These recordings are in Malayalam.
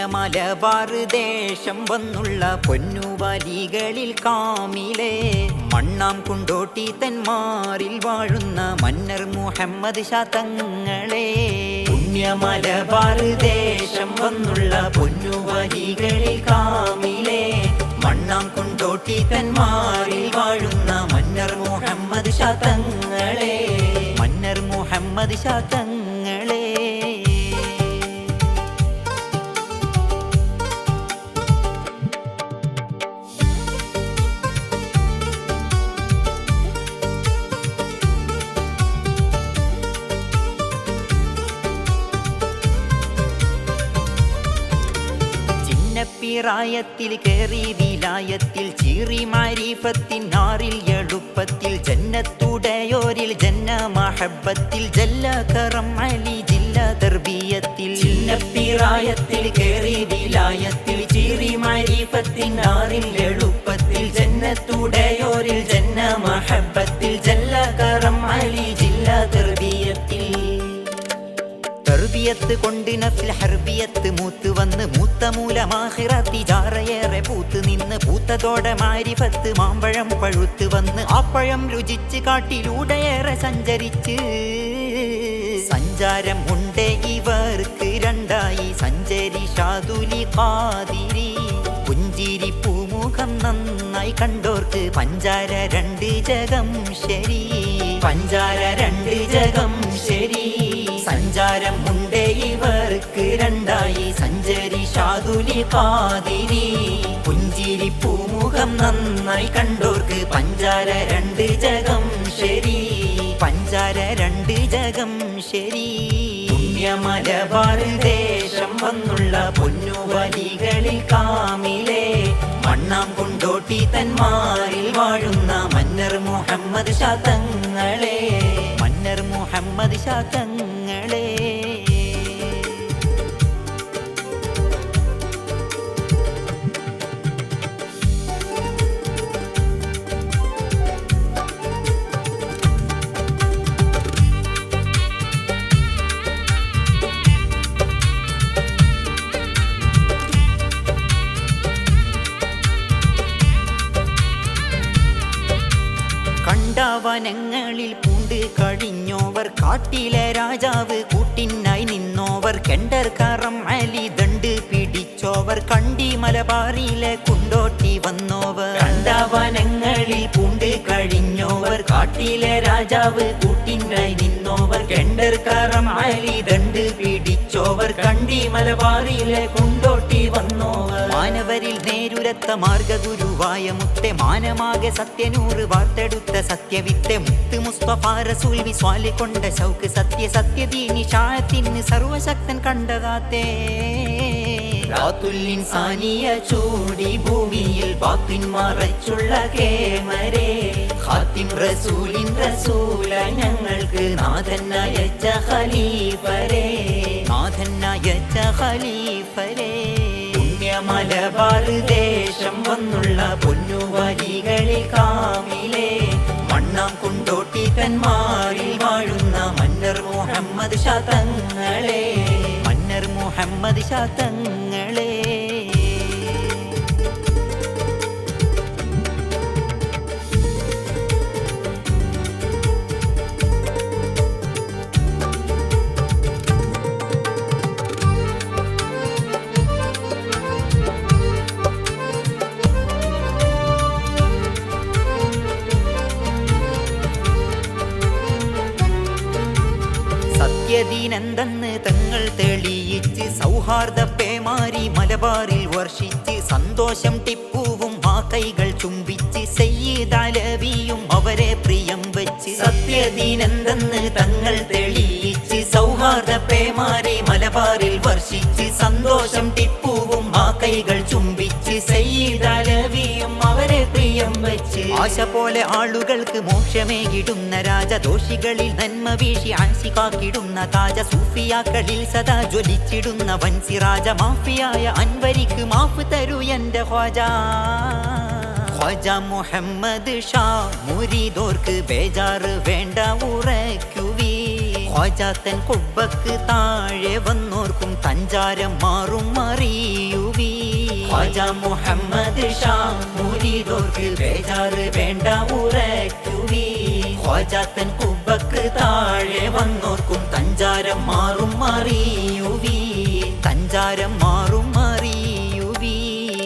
മലബാർ ദേശം വന്നുള്ള പൊന്നുവലികളിൽ കാമിലെ മണ്ണാം കുണ്ടോട്ടി തന്മാരിൽ വാഴുന്ന മന്നർ മുഹമ്മദ് ഷാ തങ്ങളെ. മലബാർ ദേശം വന്നുള്ള പൊന്നുവലികളിൽ കാമിലെ മണ്ണാം കുണ്ടോട്ടി തന്മാരിൽ വാഴുന്ന മന്നർ മുഹമ്മദ് ഷാ തങ്ങളെ. മന്നർ മുഹമ്മദ് ഷാ തങ്ങളെ. ിൽ കേറി വിലായത്തിൽ ചീറി മാരിഫത്തിൻ നാറിൽ എളുപ്പത്തിൽ ജന്നത്തുടയോരിൽ ജന്ന മഹബത്തിൽ ജല്ല കറം അലി ജില്ല തർബിയത്തിൽ. ചിന്നപ്പിറായത്തിൽ കേറി വിലായത്തിൽ ചീറി മാരിഫത്തിൻ നാറിൽ എളുപ്പത്തിൽ ജന്നത്തുടയോരിൽ ജന്ന മഹബത്തിൽ ജല്ല കറം അലി ജില്ല തർബിയത്തിൽ. തർബിയത്ത് കൊണ്ട് നഫ്ൽ ഹർബിയത്ത് മൂത്ത് വന്ന് മൂത്ത മൂലമാഹിറത്തി ജാറയേറെ പൂത്ത് നിന്ന് പൂത്തതോടെ മാരിഫത്ത് മാമ്പഴം പഴുത്ത് വന്ന് ആ പഴം രുചിച്ച് കാട്ടിലൂടെയേറെ സഞ്ചരിച്ച്. സഞ്ചാരം ഉണ്ട് ഇവർക്ക് രണ്ടായി സഞ്ചരി ഷാദുലി ഖാദിരി. പുഞ്ചിരി പൂമുഖം നന്നായി കണ്ടോർക്ക് പഞ്ചാര രണ്ട് ജഗം ശരി. പഞ്ചാര രണ്ട് ജഗം ശരി. സഞ്ചാരം ഉണ്ട് ഇവർക്ക് രണ്ടായി സഞ്ചരി ഷാദുലി ഖാദിരി. പുഞ്ചിരി പൂമുഖം നന്നായി കണ്ടോർക്ക് പഞ്ചാര രണ്ട് ജഗം ശരി. പഞ്ചാര രണ്ട് ജഗം ശരി. മലബാർ ദേശം വന്നുള്ള പൊന്നുവലികളിൽ കാമിലെ മണ്ണാം കൊണ്ടോട്ടി തന്മാരിൽ വാഴുന്ന മന്നർ മുഹമ്മദ് ഷാ തങ്ങളെ. മന്നർ മുഹമ്മദ് ഷാ തങ്ങളെ. വനങ്ങളിൽ പൂണ്ട് കഴിഞ്ഞോവർ കാട്ടിലെ രാജാവ് കൂട്ടിനായി നിന്നോവർ കെണ്ടർ കറം അലി ദണ്ട് പിടിച്ചോവർ കണ്ടി മലബാറിലെ കുണ്ടോട്ടി വന്നോവർ. വനങ്ങളിൽ പൂണ്ട് കഴിഞ്ഞോവർ കാട്ടിലെ രാജാവ് കൂട്ടിനായി നിന്നോവർ കെണ്ടർ കറം അലി ദണ്ട് പിടിച്ചോവർ കണ്ടി മലബാറിലെ കുണ്ടോട്ടി വന്നോവർ. മാനവരിൽ നേരുരത്ത മാർഗഗുരുവായ മുത്തെ മാനമാകെ സത്യനൂറ് വാർത്തെടുത്ത സത്യവിത്തെ മുത്ത് മുസ്തഫ റസൂൽ വിസ്വാല് കൊണ്ട ശൗക്ക് സത്യ സത്യദീനി ഷാഅത്തിന് സർവശക്തൻ കണ്ടതാത്തേ. ിൻസാനിയ ചൂടി ഭൂമിയിൽ ബാത്തിൻ മറച്ചുള്ള കേമരേ. ഖാത്തിം റസൂലിൻ റസൂല ഞങ്ങൾക്ക് നാഥനയച്ച ഖലീഫരേ. നാഥനയച്ച ഖലീഫരേ. മലബാർ ദേശം വന്നുള്ള പൊന്നുവലികളിൽ കാമിലെ മണ്ണാം കുണ്ടോട്ടി തന്മാരിൽ വാഴുന്ന മന്നർ മുഹമ്മദ് ഷാ തങ്ങളെ. മന്നർ മുഹമ്മദ് ഷാ തങ്ങളെ. സത്യദീനെന്തെന്ന് തങ്ങൾ തെളിയിച്ച് സൗഹാർദ്ദ പേമാരി മലബാറിൽ വർഷിച്ച് സന്തോഷം ടിപ്പുവും ആ കൈകൾ ചുംബിച്ച് സയ്യിദ് അലവിയും അവരെ പ്രിയം വെച്ച്. സത്യദീനെന്തെന്ന് തങ്ങൾ തെളിയിച്ച് സൗഹാർദ്ദ പേമാരി മലബാറിൽ വർഷിച്ച് സന്തോഷം ടിപ്പുവും ആ കൈകൾ ചുംബിച്ച് സയ്യിദ് അലവിയും അവരെ പ്രിയം വെച്ച്. ആശ പോലെ ആളുകൾക്ക് മോക്ഷമേകിടുന്ന രാജദോഷികളിൽ നന്മ വീശി ആശിക്കാക്കിടുന്ന താജ സൂഫിയാക്കളിൽ സദാ ജ്വലിച്ചിടുന്ന വൻസിറാജ മാഫിയായ അൻവരിക്ക് മാഫ് തരൂ എന്റെ ഖ്വാജ. ഖ്വാജ മുഹമ്മദ് ഷാ മുരീദോർക്ക് ബേജാറ് വേണ്ട ഉറയ്ക്കുവീ. ഖ്വാജാത്തൻ കുബ്ബക്ക് താഴെ വന്നോർക്കും തഞ്ചാരം മാറും അറിയുവീ ഖ്വാജ മുഹമ്മദ് ഷാ മുരീദോർക്ക് ബേജാറ് വേണ്ട ഉറയ്ക്കുവീ ഖ്വാജാത്തൻ കുബ്ബക്ക് താഴെ വന്നോർക്കും തഞ്ചാരം മാറും അറിയുവീ തഞ്ചാരം മാറും അറിയുവീ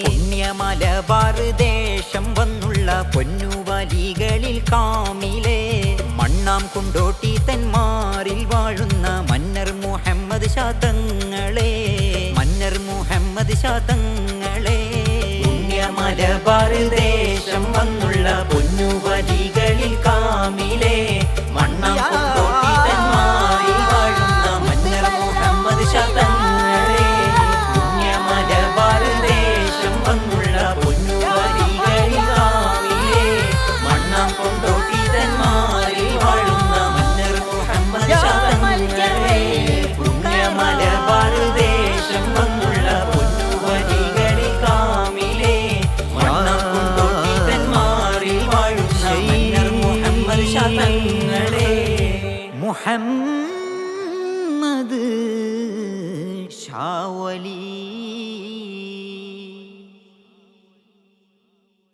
പുണ്യമലബാർ ദേശം വന്നുള്ള പൊന്നുവലികളിൽ കാമിലെ മണ്ണാം കുണ്ടോട്ടി തന്മാരിൽ വാഴുന്ന മന്നർ മുഹമ്മദ് ഷാ തങ്ങളെ മന്നർ മുഹമ്മദ് ഷാ തങ്ങളെ പുണ്യമലബാർ ദേശം വന്നുള്ള പൊന്നുവലികളിൽ കാമിലെ മണ്ണാം കുണ്ടോട്ടി തന്മാരിൽ വാഴുന്ന മന്നർ മുഹമ്മദ് ഷാ തങ്ങളെ പുണ്യമലബാർ ദേശം വന്നുള്ള പൊന്നുവലികളിൽ കാമിലെ മണ്ണാം കുണ്ടോട്ടി തന്മാരിൽ വാഴുന്ന മന്നർ മുഹമ്മദ് ഷാ തങ്ങളെ പുണ്യമലബാർ ദേശം വന്നുള്ള പൊന്നുവലികളിൽ കാമിലെ മണ്ണാം കുണ്ടോട്ടി തന്മാരിൽ വാഴുന്ന മന്നർ മുഹമ്മദ് ഷാ തങ്ങളെ മുഹമ്മദ് ഷാ വലി